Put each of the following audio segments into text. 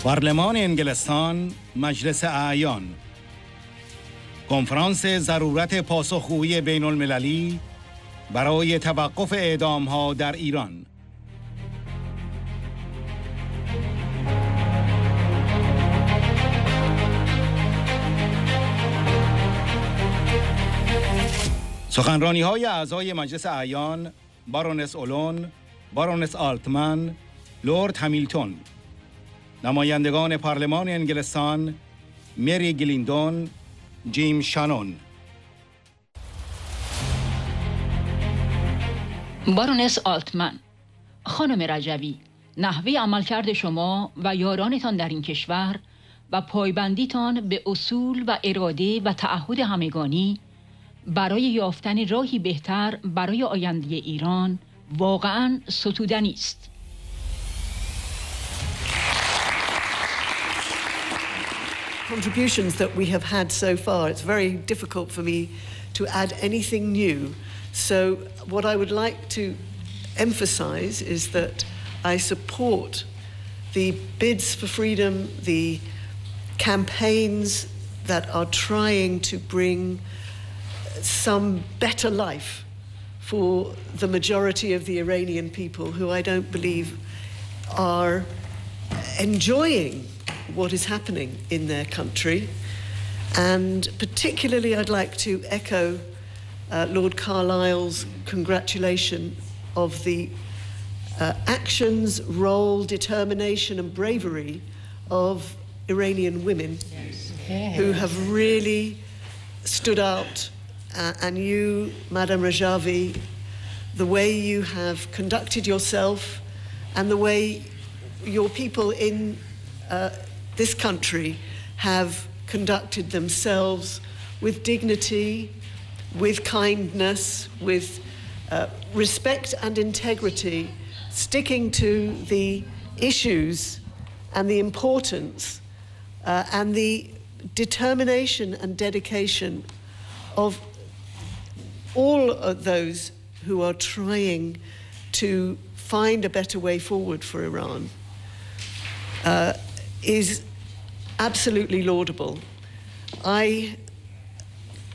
پارلمان انگلستان، مجلس اعیان، کنفرانس ضرورت پاسخگویی بین المللی برای توقف اعدام ها در ایران. سخنرانی های اعضای مجلس اعیان، بارونس اولون، بارونس آلتمن، لورد همیلتون، نمایندگان پارلمان انگلستان، مری گلیندون، جیم شانون. بارونس آلتمن: خانم رجوی، نحوه عملکرد شما و یارانتان در این کشور و پایبندیتان به اصول و اراده و تعهد همگانی برای یافتن راهی بهتر برای آینده ایران واقعاً ستودنی است. Contributions that we have had so far, it's very difficult for me to add anything new. So what I would like to emphasize is that I support the bids for freedom, the campaigns that are trying to bring some better life for the majority of the Iranian people who I don't believe are enjoying what is happening in their country. And particularly I'd like to echo Lord Carlisle's congratulation of the actions, role, determination and bravery of Iranian women who have really stood out. And you, Maryam Rajavi, the way you have conducted yourself and the way your people in this country have conducted themselves with dignity, with kindness, with respect and integrity, sticking to the issues and the importance and the determination and dedication of all of those who are trying to find a better way forward for Iran is absolutely laudable. I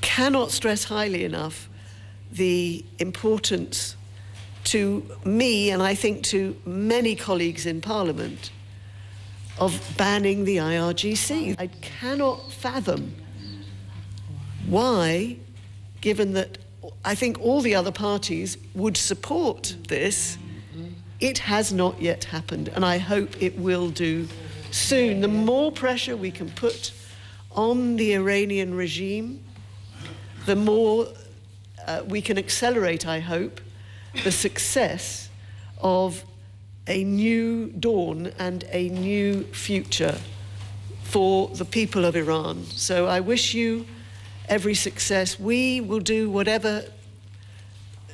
cannot stress highly enough the importance to me, and I think to many colleagues in Parliament, of banning the IRGC. I cannot fathom why, given that I think all the other parties would support this, it has not yet happened, and I hope it will do soon. The more pressure we can put on the Iranian regime, the more we can accelerate, I hope, the success of a new dawn and a new future for the people of Iran. So I wish you every success. We will do whatever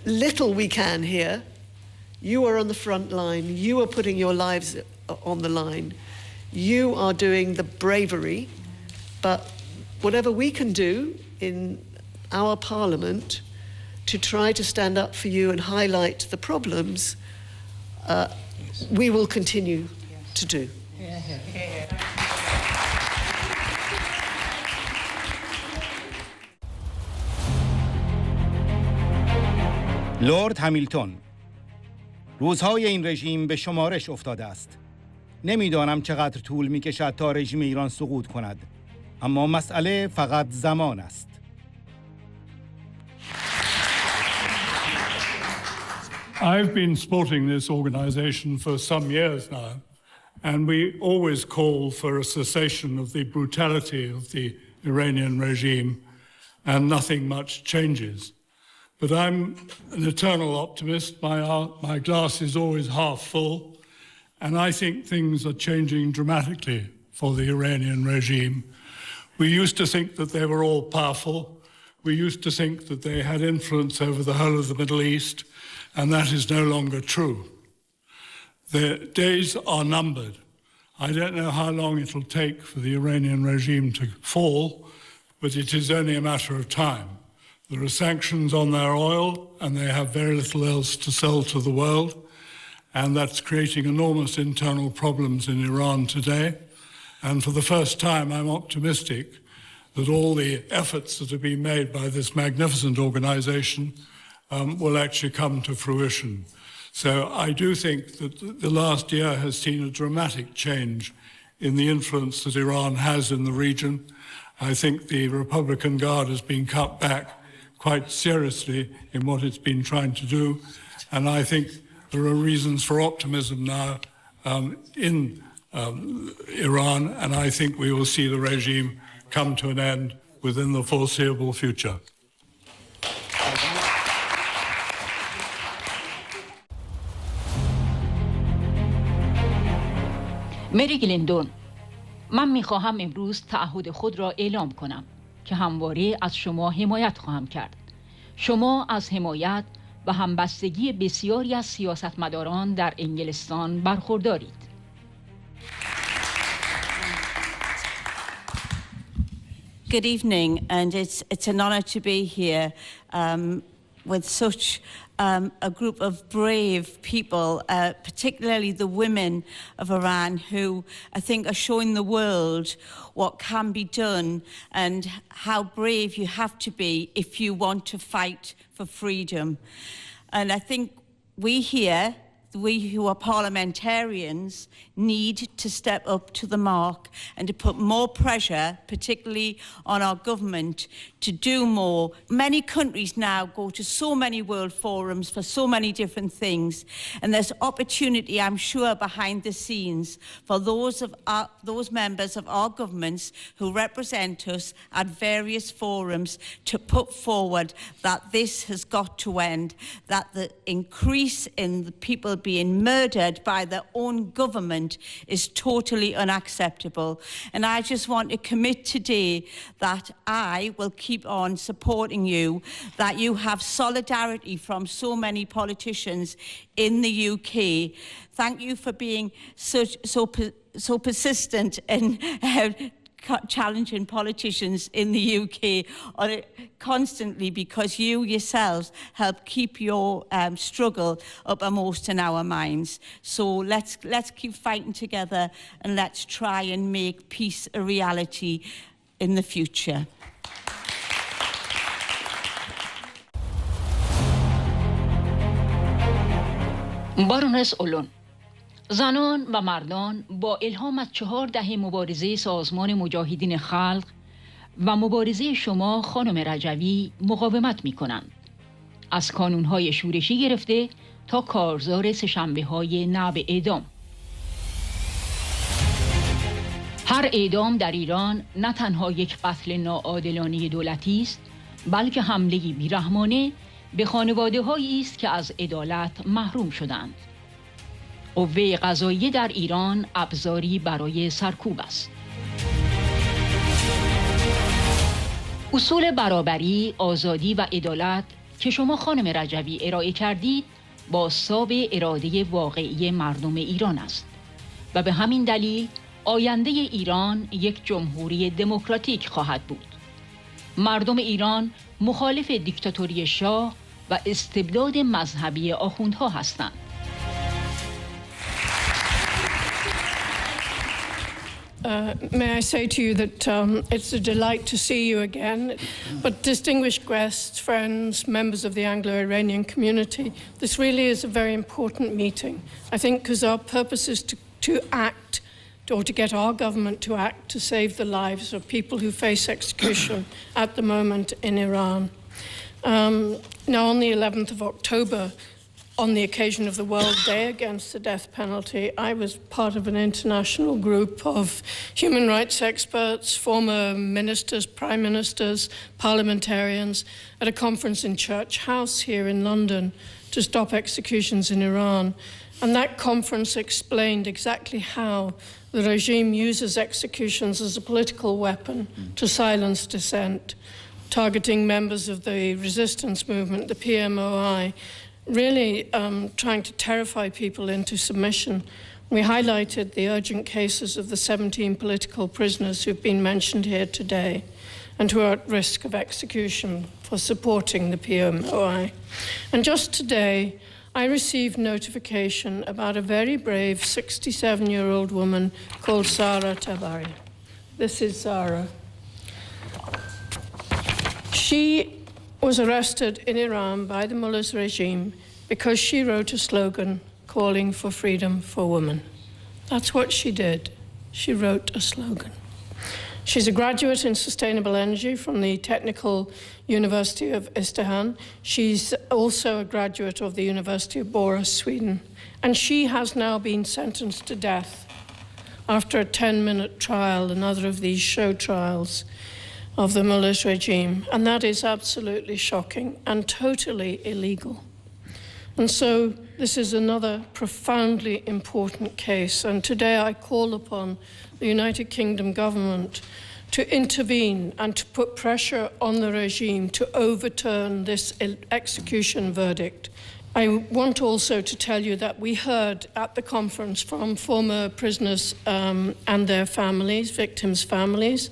little we can here. You are on the front line. You are putting your lives on the line. You are doing the bravery. But whatever we can do in our Parliament to try to stand up for you and highlight the problems, we will continue to do. لورد همیلتون: روزهای این رژیم به شمارش افتاده است. نمیدانم چقدر طول میکشد تا رژیم ایران سقوط کند، اما مسئله فقط زمان است. I've been supporting this organization for some years now, and we always call for a cessation of the brutality of the Iranian regime, and nothing much changes. But I'm an eternal optimist. My glass is always half full, and I think things are changing dramatically for the Iranian regime. We used to think that they were all powerful. We used to think that they had influence over the whole of the Middle East, and that is no longer true. The days are numbered. I don't know how long it'll take for the Iranian regime to fall, but it is only a matter of time. There are sanctions on their oil, and they have very little else to sell to the world, and that's creating enormous internal problems in Iran today. And for the first time, I'm optimistic that all the efforts that have been made by this magnificent organization will actually come to fruition. So I do think that the last year has seen a dramatic change in the influence that Iran has in the region. I think the Republican Guard has been cut back quite seriously in what it's been trying to do. And I think there are reasons for optimism now in Iran, and I think we will see the regime come to an end within the foreseeable future. مری گلیندون، من میخواهم امروز تعهد خود را اعلام کنم که همواره از شما حمایت خواهم کرد. شما از حمایت و همبستگی بسیاری از سیاستمداران در انگلستان برخوردارید. Good evening, and it's an honor to be here with such a group of brave people, particularly the women of Iran, who I think are showing the world what can be done and how brave you have to be if you want to fight for freedom. And I think we here, we who are parliamentarians, need to step up to the mark and to put more pressure, particularly on our government, to do more. Many countries now go to so many world forums for so many different things, and there's opportunity, I'm sure, behind the scenes for those members of our governments who represent us at various forums to put forward that this has got to end, that the increase in the people being murdered by their own government is totally unacceptable. And I just want to commit today that I will keep on supporting you, that you have solidarity from so many politicians in the UK. Thank you for being so persistent in challenging politicians in the UK constantly, because you yourselves help keep your struggle uppermost in our minds. So let's keep fighting together, and let's try and make peace a reality in the future. بارونس اولون، زنان و مردان با الهام از 4 دهه مبارزه سازمان مجاهدین خلق و مبارزه شما خانم رجوی مقاومت می کنند. از کانونهای شورشی گرفته تا کارزار سه‌شنبه‌های نبع اعدام. هر اعدام در ایران نه تنها یک قتل ناعادلانه دولتی است، بلکه حمله بیرحمانه به خانواده‌هایی است که از عدالت محروم شدند. قوه قضاییه در ایران ابزاری برای سرکوب است. اصول برابری، آزادی و عدالت که شما خانم رجوی ارائه کردید بازتاب اراده واقعی مردم ایران است و به همین دلیل آینده ایران یک جمهوری دموکراتیک خواهد بود. مردم ایران مخالف دیکتاتوری شاه و استبداد مذهبی آخوندها هستند. May I say to you that it's a delight to see you again, but distinguished guests, friends, members of the Anglo-Iranian community, this really is a very important meeting. I think because our purpose is to act, or to get our government to act to save the lives of people who face execution at the moment in Iran. Now on the 11th of October, on the occasion of the World Day Against the Death Penalty, I was part of an international group of human rights experts, former ministers, prime ministers, parliamentarians, at a conference in Church House here in London to stop executions in Iran. And that conference explained exactly how the regime uses executions as a political weapon to silence dissent, targeting members of the resistance movement, the PMOI, really trying to terrify people into submission. We highlighted the urgent cases of the 17 political prisoners who've been mentioned here today and who are at risk of execution for supporting the PMOI. And just today, I received notification about a very brave 67-year-old woman called Sara Tabari. This is Zara. She was arrested in Iran by the mullah's regime because she wrote a slogan calling for freedom for women. That's what she did. She wrote a slogan. She's a graduate in sustainable energy from the Technical University of Isfahan. She's also a graduate of the University of Bora, Sweden. And she has now been sentenced to death after a 10-minute trial, another of these show trials of the mullah's regime. And that is absolutely shocking and totally illegal. And so this is another profoundly important case. And today I call upon the United Kingdom government to intervene and to put pressure on the regime to overturn this execution verdict. I want also to tell you that we heard at the conference from former prisoners and their families, victims' families.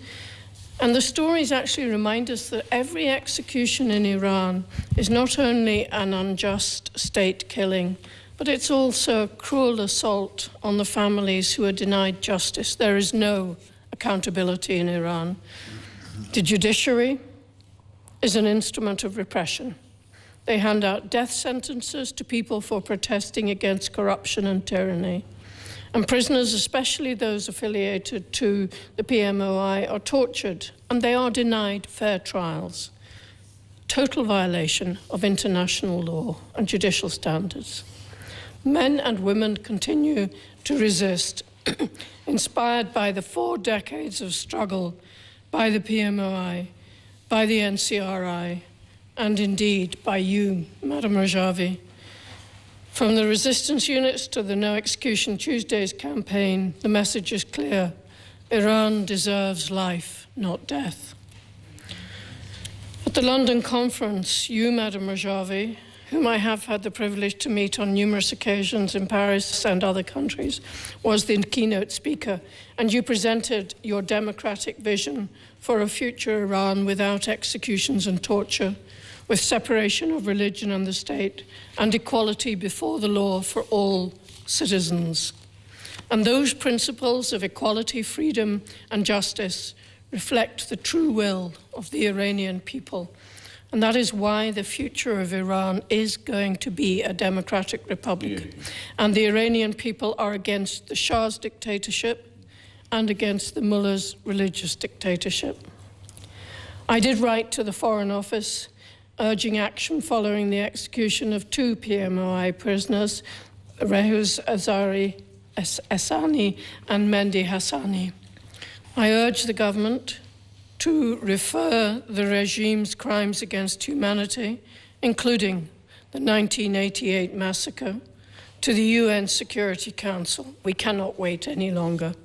And the stories actually remind us that every execution in Iran is not only an unjust state killing, but it's also a cruel assault on the families who are denied justice. There is no accountability in Iran. The judiciary is an instrument of repression. They hand out death sentences to people for protesting against corruption and tyranny. And prisoners, especially those affiliated to the PMOI, are tortured and they are denied fair trials. Total violation of international law and judicial standards. Men and women continue to resist, inspired by the 4 decades of struggle by the PMOI, by the NCRI, and indeed by you, Maryam Rajavi. From the resistance units to the No Execution Tuesdays campaign, the message is clear. Iran deserves life, not death. At the London conference, you, Maryam Rajavi, whom I have had the privilege to meet on numerous occasions in Paris and other countries, was the keynote speaker, and you presented your democratic vision for a future Iran without executions and torture, with separation of religion and the state, and equality before the law for all citizens. And those principles of equality, freedom, and justice reflect the true will of the Iranian people. And that is why the future of Iran is going to be a democratic republic. And the Iranian people are against the Shah's dictatorship and against the mullah's religious dictatorship. I did write to the Foreign Office urging action following the execution of 2 PMOI prisoners, Rehuz Asani and Mehdi Hassani. I urge the government to refer the regime's crimes against humanity, including the 1988 massacre, to the UN Security Council. We cannot wait any longer.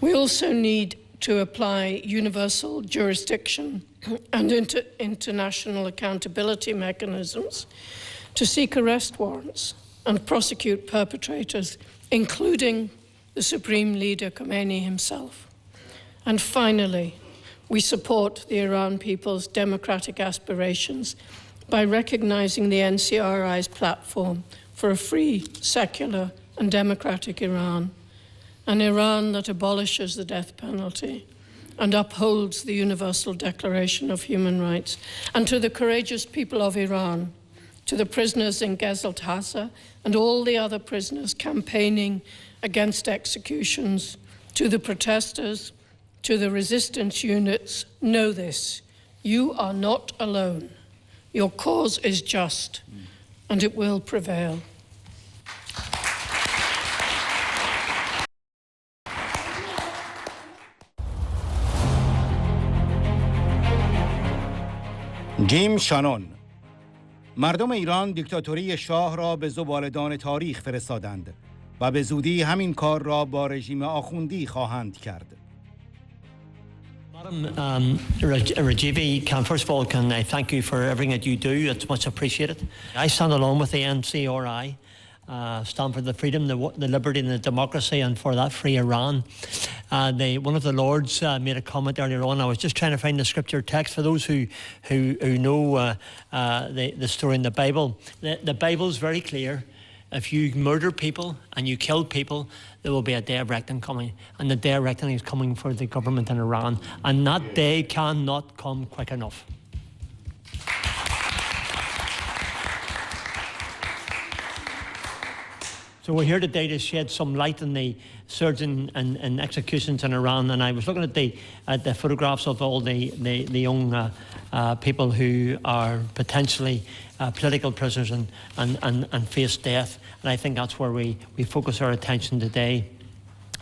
We also need to apply universal jurisdiction and international accountability mechanisms to seek arrest warrants and prosecute perpetrators, including the Supreme Leader Khomeini himself. And finally, we support the Iran people's democratic aspirations by recognizing the NCRI's platform for a free, secular, and democratic Iran, an Iran that abolishes the death penalty and upholds the Universal Declaration of Human Rights. And to the courageous people of Iran, to the prisoners in Ghazal Hassa and all the other prisoners campaigning against executions, to the protesters, to the resistance units, know this: you are not alone. Your cause is just, and it will prevail. جیم شانون: مردم ایران دیکتاتوری شاه را به زباله‌دان تاریخ فرستادند و به زودی همین کار را با رژیم آخوندی خواهند کرد. Madam Rajavi, first of all, can I thank you for everything that you do. It's much appreciated. I stand along with the NCRI, stand for the freedom, the liberty and the democracy, and for that free Iran. One of the lords made a comment earlier on. I was just trying to find the scripture text for those who know the story in the Bible. The Bible is very clear. if you murder people and you kill people, there will be a day of reckoning coming. And the day of reckoning is coming for the government in Iran. And that day cannot come quick enough. So we're here today to shed some light on the surge in executions in Iran. And I was looking at the photographs of all the young people who are potentially political prisoners and face death. And I think that's where we focus our attention today.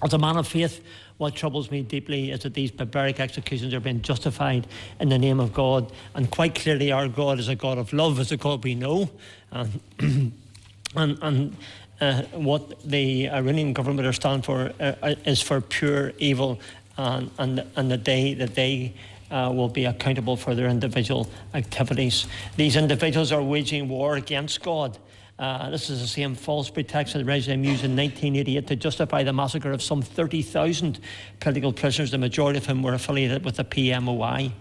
As a man of faith, what troubles me deeply is that these barbaric executions are being justified in the name of God. And quite clearly our God is a God of love, is a God we know. What the Iranian government are standing for is for pure evil, and the day that they will be accountable for their individual activities. These individuals are waging war against God. This is the same false pretext that the regime used in 1988 to justify the massacre of some 30,000 political prisoners, the majority of whom were affiliated with the PMOI.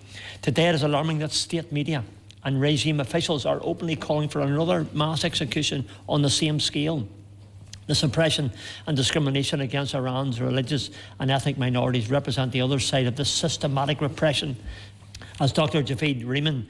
Today it is alarming that state media and regime officials are openly calling for another mass execution on the same scale. The suppression and discrimination against Iran's religious and ethnic minorities represent the other side of this systematic repression. As Dr. Javid Rehman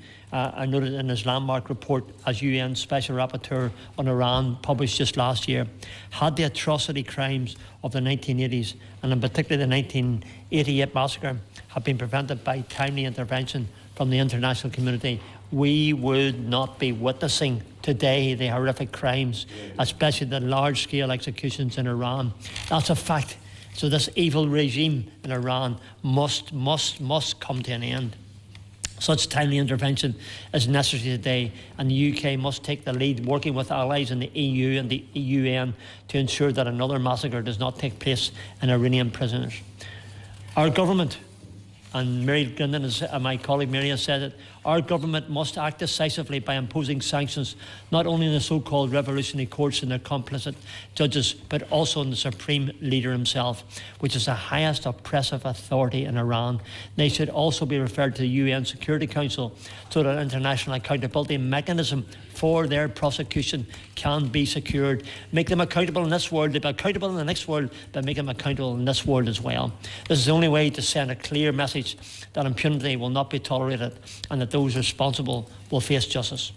noted in his landmark report as UN Special Rapporteur on Iran, published just last year, had the atrocity crimes of the 1980s, and in particular the 1988 massacre, have been prevented by timely intervention from the international community, we would not be witnessing today the horrific crimes, especially the large-scale executions in Iran. That's a fact. So this evil regime in Iran must come to an end. Such timely intervention is necessary today, and the UK must take the lead, working with allies in the EU and the UN to ensure that another massacre does not take place in Iranian prisoners. Our government, and Mary Glendon, as my colleague Mary has said it, our government must act decisively by imposing sanctions, not only on the so-called revolutionary courts and their complicit judges, but also on the supreme leader himself, which is the highest oppressive authority in Iran. They should also be referred to the UN Security Council so that an international accountability mechanism for their prosecution can be secured. Make them accountable in this world, they'll be accountable in the next world, but make them accountable in this world as well. This is the only way to send a clear message that impunity will not be tolerated and that those responsible will face justice.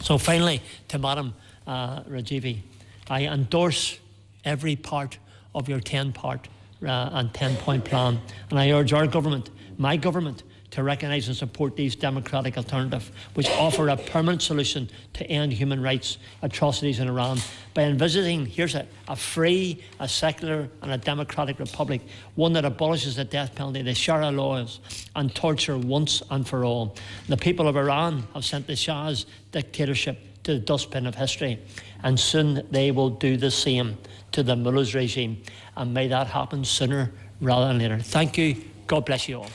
So finally, to Maryam Rajavi, I endorse every part of your 10-part and 10-point plan, and I urge our government, my government, to recognise and support these democratic alternatives, which offer a permanent solution to end human rights atrocities in Iran by envisaging, here's it, a free, a secular and a democratic republic, one that abolishes the death penalty, the Sharia laws and torture once and for all. The people of Iran have sent the Shah's dictatorship to the dustbin of history, and soon they will do the same to the mullah's regime, and may that happen sooner rather than later. Thank you. God bless you all.